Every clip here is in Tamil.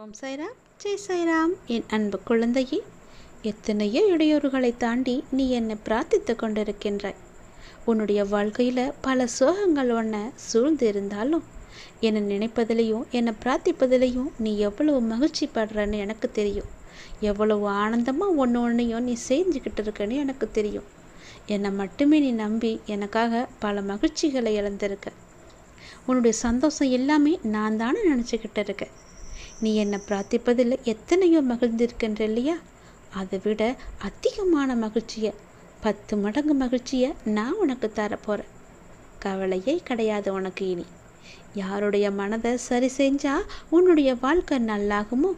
ஓம் சாய்ராம், ஜெய் சாய்ராம். என் அன்பு குழந்தையே, எத்தனையோ இடையூறுகளை தாண்டி நீ என்னை பிரார்த்தித்து கொண்டிருக்கின்றாய். உன்னுடைய வாழ்க்கையில் பல சோகங்கள் உன்னை சூழ்ந்து இருந்தாலும் என்னை நினைப்பதிலையும் என்னை பிரார்த்திப்பதிலையும் நீ எவ்வளவு மகிழ்ச்சி படுறன்னு எனக்கு தெரியும். எவ்வளவு ஆனந்தமாக ஒன்றையும் நீ செஞ்சுக்கிட்டு இருக்கன்னு எனக்கு தெரியும். என்னை மட்டுமே நீ நம்பி எனக்காக பல மகிழ்ச்சிகளை இழந்திருக்க. உன்னுடைய சந்தோஷம் எல்லாமே நான் தானே நினச்சிக்கிட்டு இருக்கேன். நீ என்னை பிரார்த்திப்பதில் எத்தனையோ மகிழ்ந்திருக்கின்ற இல்லையா? அதை விட அதிகமான மகிழ்ச்சியை, 10 மடங்கு மகிழ்ச்சியை நான் உனக்கு தரப்போகிறேன். கவலையே கிடையாது உனக்கு. இனி யாருடைய மனதை சரி செஞ்சால் உன்னுடைய வாழ்க்கை நல்லாகுமோ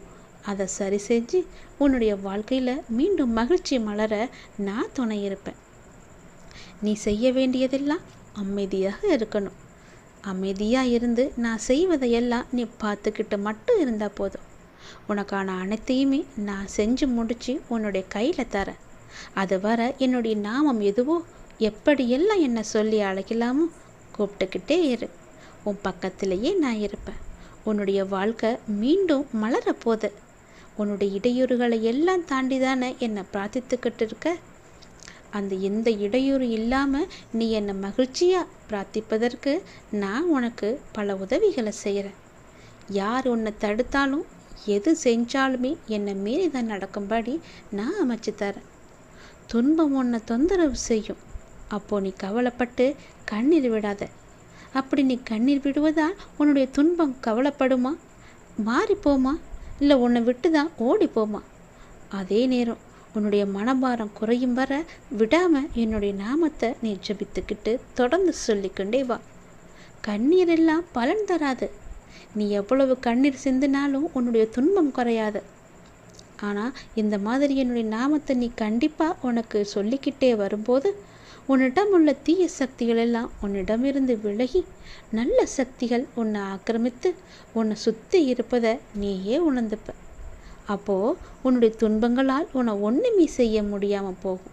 அதை சரி செஞ்சு உன்னுடைய வாழ்க்கையில் மீண்டும் மகிழ்ச்சி மலர நான் துணை இருப்பேன். நீ செய்ய வேண்டியதெல்லாம் அமைதியாக இருக்கணும். அமைதியாக இருந்து நான் செய்வதையெல்லாம் நீ பார்த்துக்கிட்டு மட்டும் இருந்தால் போதும். உனக்கான அனைத்தையுமே நான் செஞ்சு முடித்து உன்னுடைய கையில் தரேன். அது வர என்னுடைய நாமம் எதுவோ, எப்படியெல்லாம் என்னை சொல்லி அழைக்கலாமோ கூப்பிட்டுக்கிட்டே இரு. உன் பக்கத்திலேயே நான் இருப்பேன். உன்னுடைய வாழ்க்கை மீண்டும் மலரப்போது. உன்னுடைய இடையூறுகளை எல்லாம் தாண்டி தானே என்னை பிரார்த்தித்துக்கிட்டு இருக்க. அந்த எந்த இடையூறு இல்லாமல் நீ என்னை மகிழ்ச்சியாக பிரார்த்திப்பதற்கு நான் உனக்கு பல உதவிகளை செய்கிறேன். யார் உன்னை தடுத்தாலும் எது செஞ்சாலுமே என்னை மீறி தான் நடக்கும்படி நான் அமைச்சு தரேன். துன்பம் உன்னை தொந்தரவு செய்யும். அப்போது நீ கவலைப்பட்டு கண்ணீர் விடாத. அப்படி நீ கண்ணீர் விடுவதால் உன்னுடைய துன்பம் கவலைப்படுமா, மாறிப்போமா, இல்லை உன்னை விட்டு தான் ஓடிப்போமா? அதே நேரம் உன்னுடைய மனபாரம் குறையும் வர விடாமல் என்னுடைய நாமத்தை நீ ஜபித்துக்கிட்டு தொடர்ந்து சொல்லிக்கொண்டே வா. கண்ணீர் எல்லாம் பலன் தராது. நீ எவ்வளவு கண்ணீர் சிந்தினாலும் உன்னுடைய துன்பம் குறையாது. ஆனால் இந்த மாதிரி என்னுடைய நாமத்தை நீ கண்டிப்பாக உனக்கு சொல்லிக்கிட்டே வரும்போது உன்னிடம் உள்ள தீய சக்திகள் எல்லாம் உன்னிடமிருந்து விலகி நல்ல சக்திகள் உன்னை ஆக்கிரமித்து உன்னை சுற்றி இருப்பதை நீயே உணர்ந்துப்ப. அப்போது உன்னுடைய துன்பங்களால் உன்னை ஒன்றுமே செய்ய முடியாமல் போகும்.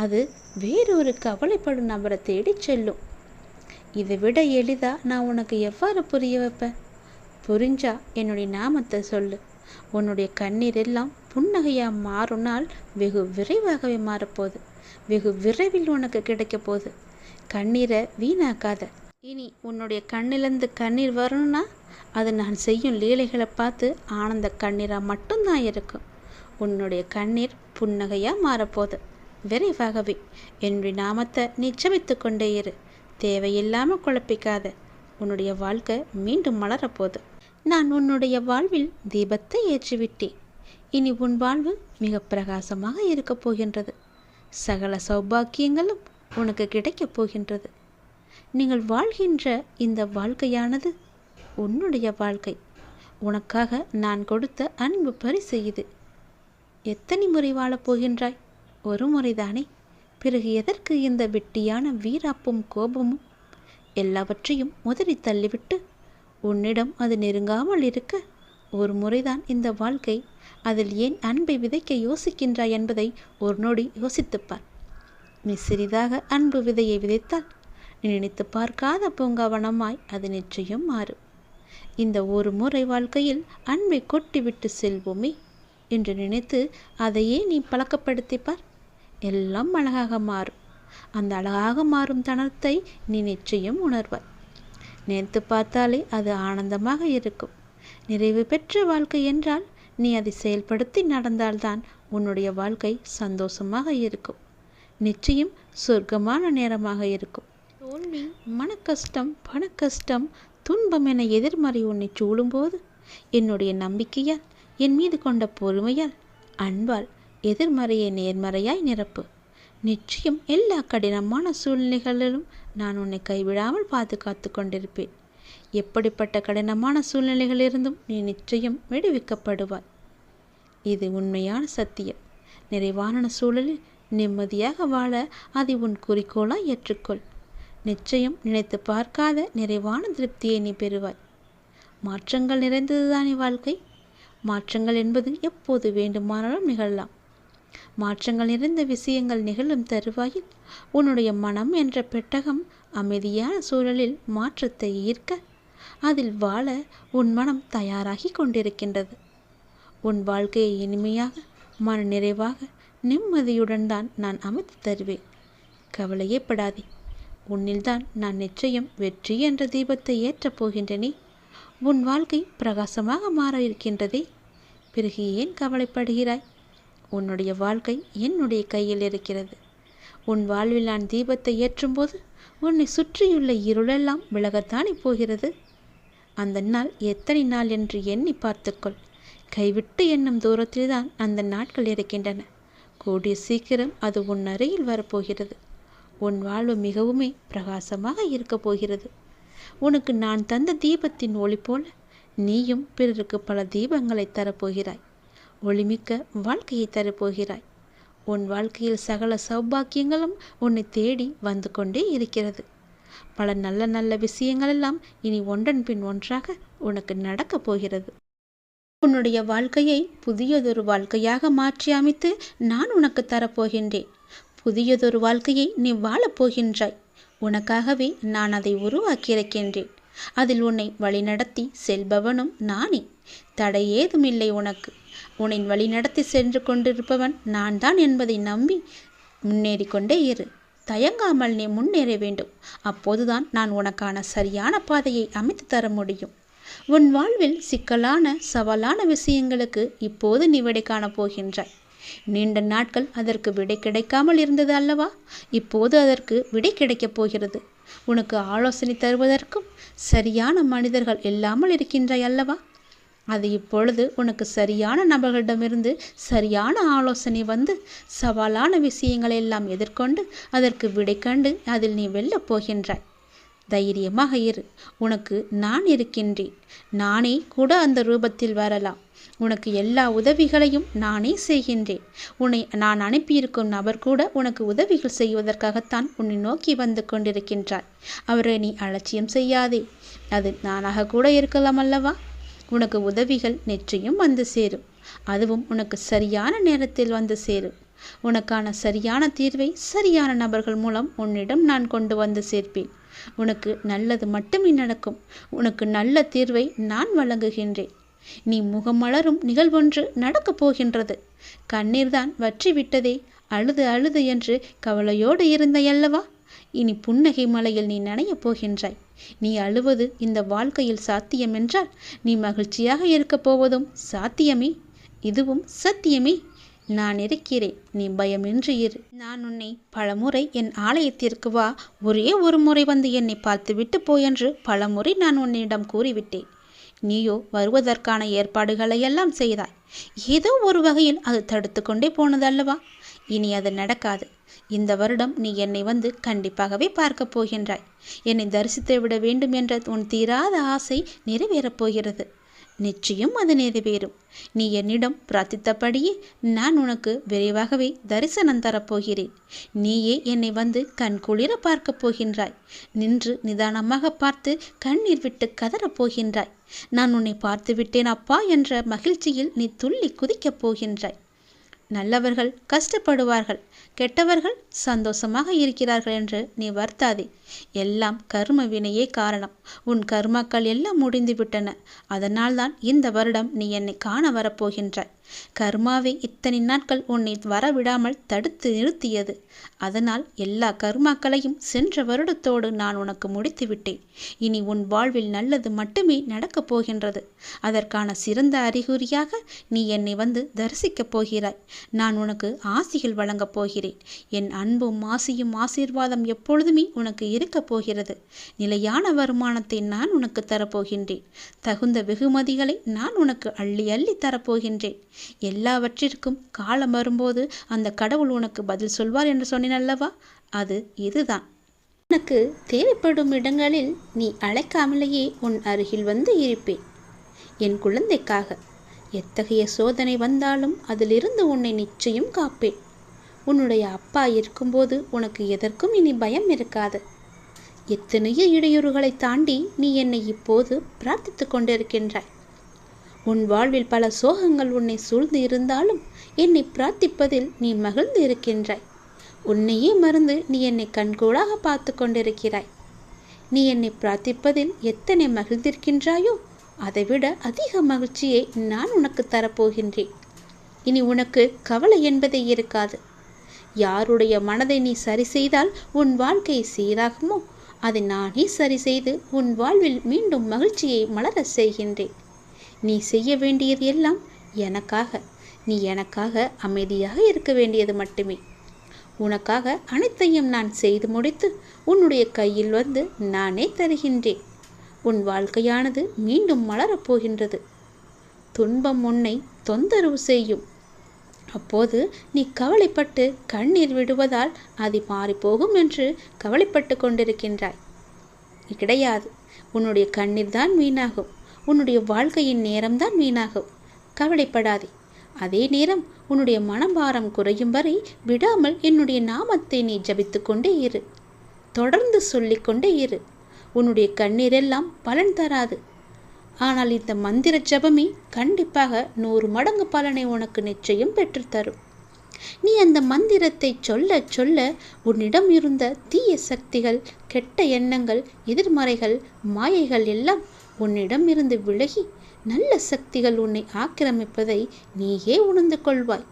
அது வேறொரு கவலைப்படும் நபரை தேடி செல்லும். இதை விட எளிதாக நான் உனக்கு எவ்வாறு புரிய வைப்பேன்? புரிஞ்சா என்னுடைய நாமத்தை சொல்லு. உன்னுடைய கண்ணீர் எல்லாம் புன்னகையாக மாறும் நாள் வெகு விரைவாகவே மாறப்போகுது. வெகு விரைவில் உனக்கு கிடைக்க போகுது. கண்ணீரை வீணாக்காத. இனி உன்னுடைய கண்ணிலிருந்து கண்ணீர் வரணும்னா அது நான் செய்யும் லீலைகளை பார்த்து ஆனந்த கண்ணீராக மட்டும்தான் இருக்கும். உன்னுடைய கண்ணீர் புன்னகையாக மாறப்போகுது. விரைவாகவே என்னுடைய நாமத்தை நீ ஜபித்து கொண்டே இரு. தேவையில்லாமல் குழப்பிக்காத. உன்னுடைய வாழ்க்கை மீண்டும் மலரப்போகுது. நான் உன்னுடைய வாழ்வில் தீபத்தை ஏற்றிவிட்டேன். இனி உன் வாழ்வு மிக பிரகாசமாக இருக்கப் போகின்றது. சகல சௌபாக்கியங்களும் உனக்கு கிடைக்கப் போகின்றது. நீங்கள் வாழ்கின்ற இந்த வாழ்க்கையானது உன்னுடைய வாழ்க்கை. உனக்காக நான் கொடுத்த அன்பு பரிசு இது. எத்தனை முறை வாழப்போகின்றாய்? ஒரு முறைதானே? பிறகு எதற்கு இந்த வெட்டியான வீராப்பும் கோபமும்? எல்லாவற்றையும் உதறி தள்ளிவிட்டு உன்னிடம் அது நெருங்காமல் இருக்க ஒரு முறைதான் இந்த வாழ்க்கை. அதில் ஏன் அன்பை விதைக்க யோசிக்கின்றாய் என்பதை ஒரு நொடி யோசித்துப்பார். நீ சிறிதாக அன்பு விதையை விதைத்தால் நீ நினைத்து பார்க்காத பூங்காவனமாய் அது நிச்சயம் மாறும். இந்த ஒரு முறை வாழ்க்கையில் அன்பை கொட்டிவிட்டு செல்வோமே என்று நினைத்து அதையே நீ பழக்கப்படுத்திப்பார். எல்லாம் அழகாக மாறும். அந்த அழகாக மாறும் தனத்தை நீ நிச்சயம் உணர்வாய். நினைத்து பார்த்தாலே அது ஆனந்தமாக இருக்கும். நிறைவு பெற்ற வாழ்க்கை என்றால் நீ அதை செயல்படுத்தி நடந்தால்தான் உன்னுடைய வாழ்க்கை சந்தோஷமாக இருக்கும். நிச்சயம் சொர்க்கமான நேரமாக இருக்கும். தோல்வி, மனக்கஷ்டம், பணக்கஷ்டம், துன்பம் என எதிர்மறை உன்னை சூழும்போது என்னுடைய நம்பிக்கையால், என் மீது கொண்ட பொறுமையால், அன்பால் எதிர்மறையை நேர்மறையாய் நிரப்பு. நிச்சயம் எல்லா கடினமான சூழ்நிலைகளிலும் நான் உன்னை கைவிடாமல் பாதுகாத்து கொண்டிருப்பேன். எப்படிப்பட்ட கடினமான சூழ்நிலைகளிலிருந்தும் நீ நிச்சயம் விடுவிக்கப்படுவாய். இது உண்மையான சத்தியம். நிறைவான சூழலில் நிம்மதியாக வாழ அதை உன் குறிக்கோளாய் ஏற்றுக்கொள். நிச்சயம் நினைத்து பார்க்காத நிறைவான திருப்தியை நீ பெறுவாய். மாற்றங்கள் நிறைந்ததுதானே வாழ்க்கை. மாற்றங்கள் என்பது எப்போது வேண்டுமானாலும் நிகழலாம். மாற்றங்கள் நிறைந்த விஷயங்கள் நிகழும் தருவாயில் உன்னுடைய மனம் என்ற பெட்டகம் அமைதியான சூழலில் மாற்றத்தை ஈர்க்க அதில் வாழ உன் மனம் தயாராகி கொண்டிருக்கின்றது. உன் வாழ்க்கையை இனிமையாக, மன நிறைவாக, நிம்மதியுடன் தான் நான் அமைத்து தருவேன். கவலையே படாதே. உன்னில்தான் நான் நிச்சயம் வெற்றி என்ற தீபத்தை ஏற்றப் போகின்றனே. உன் வாழ்க்கை பிரகாசமாக மாற இருக்கின்றதே. பிறகு ஏன் கவலைப்படுகிறாய்? உன்னுடைய வாழ்க்கை என்னுடைய கையில் இருக்கிறது. உன் வாழ்வில் நான் தீபத்தை ஏற்றும்போது உன்னை சுற்றியுள்ள இருளெல்லாம் விலகத்தானே போகிறது. அந்த நாள் எத்தனை நாள் என்று எண்ணி பார்த்துக்கொள். கைவிட்டு எண்ணும் தூரத்தில்தான் அந்த நாட்கள் இருக்கின்றன. கூடிய சீக்கிரம் அது உன் அருகில் வரப்போகிறது. உன் வாழ்வு மிகவுமே பிரகாசமாக இருக்கப் போகிறது. உனக்கு நான் தந்த தீபத்தின் ஒளி போல நீயும் பிறருக்கு பல தீபங்களை தரப்போகிறாய். ஒளிமிக்க வாழ்க்கையை தரப்போகிறாய். உன் வாழ்க்கையில் சகல சௌபாக்கியங்களும் உன்னை தேடி வந்து கொண்டே இருக்கிறது. பல நல்ல நல்ல விஷயங்களெல்லாம் இனி ஒன்றன் பின் ஒன்றாக உனக்கு நடக்கப் போகிறது. உன்னுடைய வாழ்க்கையை புதியதொரு வாழ்க்கையாக மாற்றி அமைத்து நான் உனக்கு தரப்போகின்றேன். புதியதொரு வாழ்க்கையை நீ வாழப்போகின்றாய். உனக்காகவே நான் அதை உருவாக்கியிருக்கின்றேன். அதில் உன்னை வழிநடத்தி செல்பவனும் நானே. தடை ஏதுமில்லை உனக்கு. உன்னை வழிநடத்தி சென்று கொண்டிருப்பவன் நான் தான் என்பதை நம்பி முன்னேறி கொண்டே இரு. தயங்காமல் நீ முன்னேற வேண்டும். அப்போதுதான் நான் உனக்கான சரியான பாதையை அமைத்து தர முடியும். உன் வாழ்வில் சிக்கலான சவாலான விஷயங்களுக்கு இப்போது நீ விடை காணப் போகின்றாய். நீண்ட நாட்கள் அதற்கு விடை கிடைக்காமல் இருந்தது அல்லவா? இப்போது அதற்கு விடை கிடைக்கப் போகிறது. உனக்கு ஆலோசனை தருவதற்கும் சரியான மனிதர்கள் இல்லாமல் இருக்கின்றாய் அல்லவா? அது இப்பொழுது உனக்கு சரியான நபர்களிடமிருந்து சரியான ஆலோசனை வந்து சவாலான விஷயங்களை எல்லாம் எதிர்கொண்டு அதற்கு விடை கண்டு அதில் நீ வெல்லப் போகின்றாய். தைரியமாக இரு. உனக்கு நான் இருக்கின்றேன். நானே கூட அந்த ரூபத்தில் வரலாம். உனக்கு எல்லா உதவிகளையும் நானே செய்கின்றேன். உன்னை நான் அனுப்பியிருக்கும் நபர் கூட உனக்கு உதவிகள் செய்வதற்காகத்தான் உன்னை நோக்கி வந்து கொண்டிருக்கின்றார். அவரை நீ அலட்சியம் செய்யாதே. அது நானாக கூட இருக்கலாம் அல்லவா? உனக்கு உதவிகள் நிச்சயம் வந்து சேரும். அதுவும் உனக்கு சரியான நேரத்தில் வந்து சேரும். உனக்கான சரியான தீர்வை சரியான நபர்கள் மூலம் உன்னிடம் நான் கொண்டு வந்து சேர்ப்பேன். உனக்கு நல்லது மட்டுமே நடக்கும். உனக்கு நல்ல தீர்வை நான் வழங்குகின்றேன். நீ முகமலரும் நிகழ்வொன்று நடக்கப் போகின்றது. கண்ணீர்தான் வற்றி விட்டதே, அழுது அழுது என்று கவலையோடு இருந்தையல்லவா? இனி புன்னகை மலையில் நீ நனையப் போகின்றாய். நீ அழுவது இந்த வாழ்க்கையில் சாத்தியம் என்றால் நீ மகிழ்ச்சியாக இருக்கப் போவதும் சாத்தியமே. இதுவும் சத்தியமே. நான் இருக்கிறேன். நீ பயமின்றி இரு. நான் உன்னை பலமுறை என் ஆலயத்திற்கு வா, ஒரே ஒரு முறை வந்து என்னை பார்த்துவிட்டு போயென்று பலமுறை நான் உன்னிடம் கூறிவிட்டேன். நீயோ வருவதற்கான ஏற்பாடுகளையெல்லாம் செய்தாய். ஏதோ ஒரு வகையில் அது தடுத்து கொண்டே போனது அல்லவா? இனி அது நடக்காது. இந்த வருடம் நீ என்னை வந்து கண்டிப்பாகவே பார்க்கப் போகின்றாய். என்னை தரிசித்து விட வேண்டும் என்ற உன் தீராத ஆசை நிறைவேறப் போகிறது. நிச்சயம் அது நிறைவேறும். நீ என்னிடம் பிரார்த்தித்தபடியே நான் உனக்கு விரைவாகவே தரிசனம் தரப்போகிறேன். நீயே என்னை வந்து கண் குளிர பார்க்கப் போகின்றாய். நின்று நிதானமாக பார்த்து கண்ணீர் விட்டு கதறப் போகின்றாய். நான் உன்னை பார்த்து விட்டேன் அப்பா என்ற மகிழ்ச்சியில் நீ துள்ளி குதிக்கப் போகின்றாய். நல்லவர்கள் கஷ்டப்படுவார்கள், கெட்டவர்கள் சந்தோஷமாக இருக்கிறார்கள் என்று நீ வருத்தாதே. எல்லாம் கர்ம வினையே காரணம். உன் கர்மாக்கள் எல்லாம் முடிந்து விட்டன. அதனால்தான் இந்த வருடம் நீ என்னை காண வரப்போகின்றாய். கர்மாவை இத்தனை நாட்கள் உன்னை வரவிடாமல் தடுத்து நிறுத்தியது. அதனால் எல்லா கர்மாக்களையும் சென்ற வருடத்தோடு நான் உனக்கு முடித்து விட்டேன். இனி உன் வாழ்வில் நல்லது மட்டுமே நடக்கப் போகின்றது. அதற்கான சிறந்த அறிகுறியாக நீ என்னை வந்து தரிசிக்கப் போகிறாய். நான் உனக்கு ஆசிகள் வழங்கப் போகிறேன். என் அன்பும் ஆசியும் ஆசீர்வாதம் எப்பொழுதுமே உனக்கு இருக்கப் போகிறது. நிலையான வருமானத்தை நான் உனக்கு தரப்போகின்றேன். தகுந்த வெகுமதிகளை நான் உனக்கு அள்ளி அள்ளி தரப்போகின்றேன். எல்லாவற்றிற்கும் காலம் வரும்போது அந்த கடவுள் உனக்கு பதில் சொல்வார் என்று சொன்னேன் அல்லவா? அது இதுதான். உனக்கு தேவைப்படும் இடங்களில் நீ அழைக்காமலேயே உன் அருகில் வந்து இருப்பேன். என் குழந்தைக்காக எத்தகைய சோதனை வந்தாலும் அதிலிருந்து உன்னை நிச்சயம் காப்பேன். உன்னுடைய அப்பா இருக்கும்போது உனக்கு எதற்கும் இனி பயம் இருக்காது. எத்தனையோ இடையூறுகளை தாண்டி நீ என்னை இப்போது பிரார்த்தித்து கொண்டிருக்கின்றாய். உன் வாழ்வில் பல சோகங்கள் உன்னை சூழ்ந்து இருந்தாலும் என்னை பிரார்த்திப்பதில் நீ மகிழ்ந்து இருக்கின்றாய். உன்னையே மறந்து நீ என்னை கண்கூடாக பார்த்து கொண்டிருக்கிறாய். நீ என்னை பிரார்த்திப்பதில் எத்தனை மகிழ்ந்திருக்கின்றாயோ அதைவிட அதிக மகிழ்ச்சியை நான் உனக்கு தரப்போகின்றேன். இனி உனக்கு கவலை என்பதே இருக்காது. யாருடைய மனதை நீ சரி செய்தால் உன் வாழ்க்கை சீராகுமோ அதை நானே சரி செய்து உன் வாழ்வில் மீண்டும் மகிழ்ச்சியை மலர செய்கின்றேன். நீ செய்ய வேண்டியது எல்லாம் எனக்காக. நீ எனக்காக அமைதியாக இருக்க வேண்டியது மட்டுமே. உனக்காக அனைத்தையும் நான் செய்து முடித்து உன்னுடைய கையில் வந்து நானே தருகின்றேன். உன் வாழ்க்கையானது மீண்டும் மலரப்போகின்றது. துன்பம் உன்னை தொந்தரவு செய்யும். அப்போது நீ கவலைப்பட்டு கண்ணீர் விடுவதால் அது மாறிப்போகும் என்று கவலைப்பட்டு கொண்டிருக்கின்றாய். கிடையாது. உன்னுடைய கண்ணீர் தான் வீணாகும். உன்னுடைய வாழ்க்கையின் நேரம்தான் வீணாகும். கவலைப்படாதே. அதே நேரம் உன்னுடைய மனபாரம் குறையும் வரை விடாமல் என்னுடைய நாமத்தை நீ ஜபித்து கொண்டே இரு. தொடர்ந்து சொல்லிக்கொண்டே இரு. உன்னுடைய கண்ணீரெல்லாம் பலன் தராது. ஆனால் இந்த மந்திர ஜபமே கண்டிப்பாக 100 மடங்கு பலனை உனக்கு நிச்சயம் பெற்றுத்தரும். நீ அந்த மந்திரத்தை சொல்ல சொல்ல உன்னிடம் இருந்த தீய சக்திகள், கெட்ட எண்ணங்கள், எதிர்மறைகள், மாயைகள் எல்லாம் உன்னிடம் இருந்து விலகி நல்ல சக்திகள் உன்னை ஆக்கிரமிப்பதை நீயே உணர்ந்து கொள்வாய்.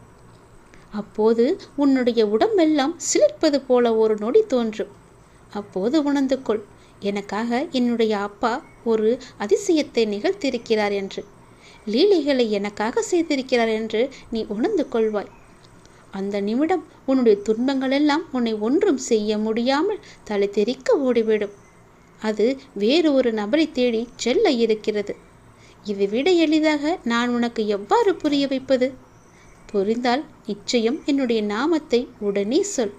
அப்போது உன்னுடைய உடம்பெல்லாம் சிலிர்ப்பது போல ஒரு நொடி தோன்றும். அப்போது உணர்ந்து கொள், எனக்காக என்னுடைய அப்பா ஒரு அதிசயத்தை நிகழ்த்தியிருக்கிறார் என்று, லீலைகளை எனக்காக செய்திருக்கிறார் என்று நீ உணர்ந்து கொள்வாய். அந்த நிமிடம் உன்னுடைய துன்பங்கள் எல்லாம் உன்னை ஒன்றும் செய்ய முடியாமல் தலை தெறிக்க ஓடிவிடும். அது வேறு ஒரு நபரை தேடி செல்ல இருக்கிறது. இதை விட எளிதாக நான் உனக்கு எவ்வாறு புரிய வைப்பது? புரிந்தால் நிச்சயம் என்னுடைய நாமத்தை உடனே சொல்.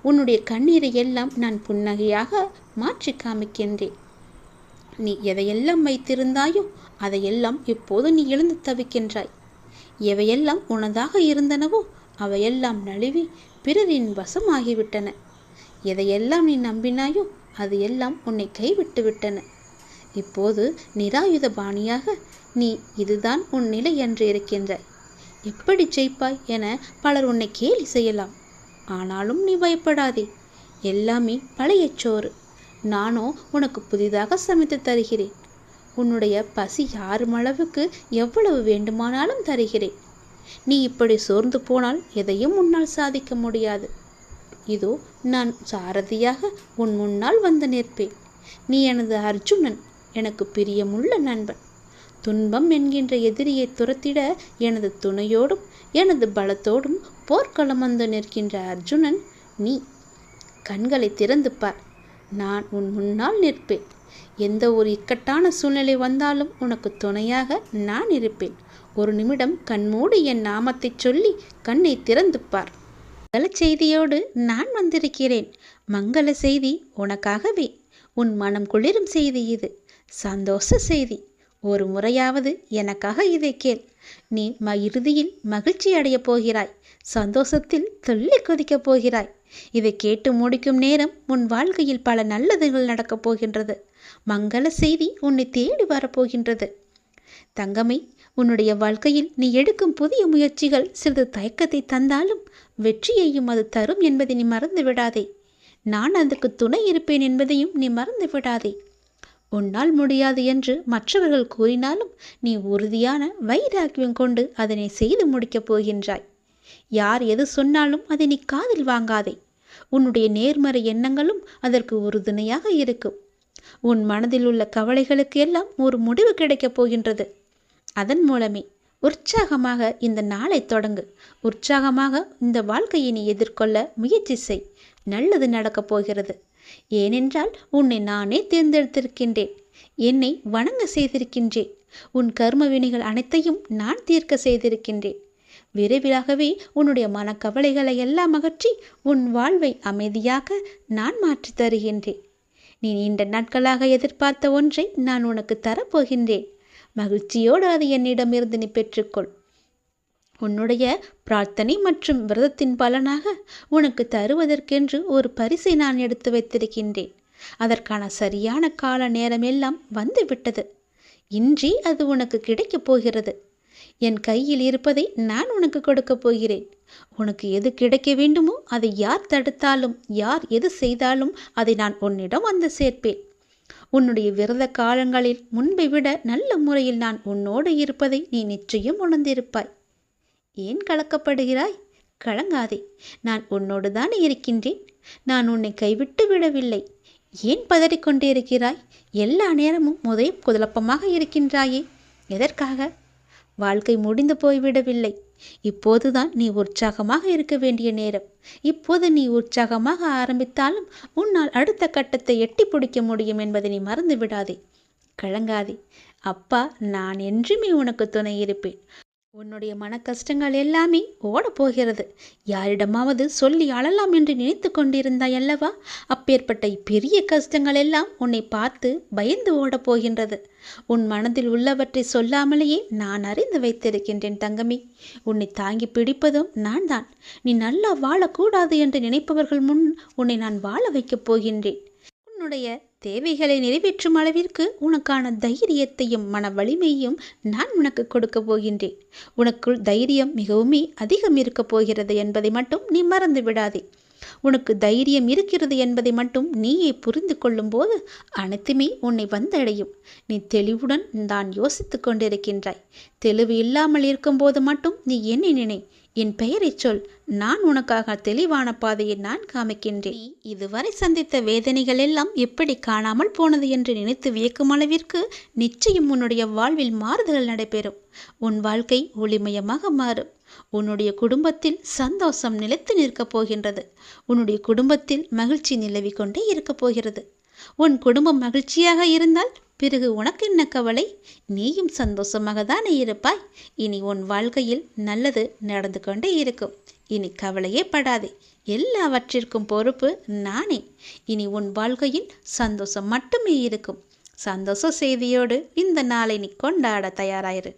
உன்னுடைய கண்ணீரை எல்லாம் நான் புன்னகையாக மாற்றி காமிக்கின்றேன். நீ எதையெல்லாம் வைத்திருந்தாயோ அதையெல்லாம் இப்போது நீ இழந்து தவிக்கின்றாய். எவையெல்லாம் உனதாக இருந்தனவோ அவையெல்லாம் நழுவி பிறரின் வசமாகிவிட்டன. எதையெல்லாம் நீ நம்பினாயோ அது எல்லாம் உன்னை கைவிட்டு விட்டன. இப்போது நிராயுத பாணியாக நீ இதுதான் உன் நிலை என்று இருக்கின்றாய். எப்படி ஜெயிப்பாய் என பலர் உன்னை கேலி செய்யலாம். ஆனாலும் நீ பயப்படாதே. எல்லாமே பழைய சோறு. நானோ உனக்கு புதிதாக சமைத்து தருகிறேன். உன்னுடைய பசி யாரும் அளவுக்கு எவ்வளவு வேண்டுமானாலும் தருகிறேன். நீ இப்படி சோர்ந்து போனால் எதையும் உன்னால் சாதிக்க முடியாது. இதோ நான் சாரதியாக உன் முன்னால் வந்து நிற்பேன். நீ எனது அர்ஜுனன், எனக்கு பிரியமுள்ள நண்பன். துன்பம் என்கின்ற எதிரியை துரத்திட எனது துணையோடும் எனது பலத்தோடும் போர்க்களம் வந்து நிற்கின்ற அர்ஜுனன் நீ. கண்களை திறந்து பார். நான் உன் முன்னால் நிற்பேன். எந்த ஒரு இக்கட்டான சூழ்நிலை வந்தாலும் உனக்கு துணையாக நான் இருப்பேன். ஒரு நிமிடம் கண்மூடி என் நாமத்தை சொல்லி கண்ணை திறந்து பார். மங்கள செய்தியோடு நான் வந்திருக்கிறேன். மங்கள செய்தி உனக்காகவே. உன் மனம் குளிரும் செய்தி இது. சந்தோஷ செய்தி. ஒரு முறையாவது எனக்காக இதை கேள். நீ இறுதியில் மகிழ்ச்சி அடையப் போகிறாய். சந்தோஷத்தில் துள்ளி கொதிக்கப் போகிறாய். இதை கேட்டு முடிக்கும் நேரம் உன் வாழ்க்கையில் பல நல்லதுகள் நடக்கப் போகின்றது. மங்கள செய்தி உன்னை தேடி வரப்போகின்றது. தங்கமே, உன்னுடைய வாழ்க்கையில் நீ எடுக்கும் புதிய முயற்சிகள் சிறிது தயக்கத்தை தந்தாலும் வெற்றியையும் அது தரும் என்பதை நீ மறந்து விடாதே. நான் அதுக்கு துணை இருப்பேன் என்பதையும் நீ மறந்து விடாதே. உன்னால் முடியாது என்று மற்றவர்கள் கூறினாலும் நீ உறுதியான வைராக்கியம் கொண்டு அதனை செய்து முடிக்கப் போகின்றாய். யார் எது சொன்னாலும் அதை நீ காதில் வாங்காதே. உன்னுடைய நேர்மறை எண்ணங்களும் அதற்கு உறுதுணையாக இருக்கும். உன் மனதில் உள்ள கவலைகளுக்கு எல்லாம் ஒரு முடிவு கிடைக்கப் போகின்றது. அதன் மூலமே உற்சாகமாக இந்த நாளை தொடங்கு. உற்சாகமாக இந்த வாழ்க்கையை நீ எதிர்கொள்ள முயற்சி செய். நல்லது நடக்கப் போகிறது. ஏனென்றால் உன்னை நானே தேர்ந்தெடுத்திருக்கின்றேன். என்னை வணங்க செய்திருக்கின்றேன். உன் கர்ம வினைகள் அனைத்தையும் நான் தீர்க்க செய்திருக்கின்றேன். விரைவிலாகவே உன்னுடைய மனக்கவலைகளை எல்லாம் அகற்றி உன் வாழ்வை அமைதியாக நான் மாற்றி தருகின்றேன். நீ நீண்ட நாட்களாக எதிர்பார்த்த ஒன்றை நான் உனக்கு தரப்போகின்றேன். மகிழ்ச்சியோடு அது என்னிடமிருந்து நீ பெற்றுக்கொள். உன்னுடைய பிரார்த்தனை மற்றும் விரதத்தின் பலனாக உனக்கு தருவதற்கென்று ஒரு பரிசை நான் எடுத்து வைத்திருக்கின்றேன். அதற்கான சரியான கால நேரம் எல்லாம் வந்துவிட்டது. இன்றே அது உனக்கு கிடைக்கப் போகிறது. என் கையில் இருப்பதை நான் உனக்கு கொடுக்கப் போகிறேன். உனக்கு எது கிடைக்க வேண்டுமோ அதை யார் தடுத்தாலும் யார் எது செய்தாலும் அதை நான் உன்னிடம் வந்து சேர்ப்பேன். உன்னுடைய விரத காலங்களில் முன்பை விட நல்ல முறையில் நான் உன்னோடு இருப்பதை நீ நிச்சயம் உணர்ந்திருப்பாய். ஏன் கலக்கப்படுகிறாய்? கலங்காதே, நான் உன்னோடு தான் இருக்கின்றேன். நான் உன்னை கைவிட்டு விடவில்லை. ஏன் பதறிக்கொண்டே இருக்கிறாய்? எல்லா நேரமும் குழப்பமாக இருக்கின்றாயே, எதற்காக? வாழ்க்கை முடிந்து போய்விடவில்லை. இப்போதுதான் நீ உற்சாகமாக இருக்க வேண்டிய நேரம். இப்போது நீ உற்சாகமாக ஆரம்பித்தாலும் உன்னால் அடுத்த கட்டத்தை எட்டி பிடிக்க முடியும் என்பதை நீ மறந்து விடாதே. கலங்காதே. அப்பா நான் என்றுமே உனக்கு துணை இருப்பேன். உன்னுடைய மன கஷ்டங்கள் எல்லாமே ஓடப்போகிறது. யாரிடமாவது சொல்லி அழலாம் என்று நினைத்து கொண்டிருந்தாய் அல்லவா? அப்பேற்பட்ட பெரிய கஷ்டங்கள் எல்லாம் உன்னை பார்த்து பயந்து ஓடப்போகின்றது. உன் மனதில் உள்ளவற்றை சொல்லாமலேயே நான் அறிந்து வைத்திருக்கின்றேன் தங்கமி. உன்னை தாங்கி பிடிப்பதும் நான் தான். நீ நல்லா வாழக்கூடாது என்று நினைப்பவர்கள் முன் உன்னை நான் வாழ வைக்கப் போகின்றேன். உன்னுடைய தேவைகளை நிறைவேற்றும் அளவிற்கு உனக்கான தைரியத்தையும் மன வலிமையும் நான் உனக்கு கொடுக்க போகின்றேன். உனக்குள் தைரியம் மிகவுமே அதிகம் இருக்கப் போகிறது என்பதை மட்டும் நீ மறந்து விடாதே. உனக்கு தைரியம் இருக்கிறது என்பதை மட்டும் நீயே புரிந்து கொள்ளும் போது அனைத்துமே உன்னை வந்தடையும். நீ தெளிவுடன் தான் யோசித்து கொண்டிருக்கின்றாய். தெளிவு இல்லாமல் இருக்கும்போது மட்டும் நீ என்னை நினை, என் பெயரை சொல். நான் உனக்காக தெளிவான பாதையை நான் காமிக்கின்றேன். நீ இதுவரை சந்தித்த வேதனைகள் எல்லாம் எப்படி காணாமல் போனது என்று நினைத்து வியக்கும் அளவிற்கு நிச்சயம் உன்னுடைய வாழ்வில் மாறுதல் நடைபெறும். உன் வாழ்க்கை ஒளிமயமாக மாறும். உன்னுடைய குடும்பத்தில் சந்தோஷம் நிலைத்து நிற்கப் போகின்றது. உன்னுடைய குடும்பத்தில் மகிழ்ச்சி நிலவி கொண்டே இருக்கப் போகிறது. உன் குடும்பம் மகிழ்ச்சியாக இருந்தால் பிறகு உனக்கு என்ன கவலை? நீயும் சந்தோஷமாக தானே இருப்பாய். இனி உன் வாழ்க்கையில் நல்லது நடந்து கொண்டே இருக்கும். இனி கவலையே படாதே. எல்லாவற்றிற்கும் பொறுப்பு நானே. இனி உன் வாழ்க்கையில் சந்தோஷம் மட்டுமே இருக்கும். சந்தோஷ செய்தியோடு இந்த நாளை நீ கொண்டாட தயாராயிரு.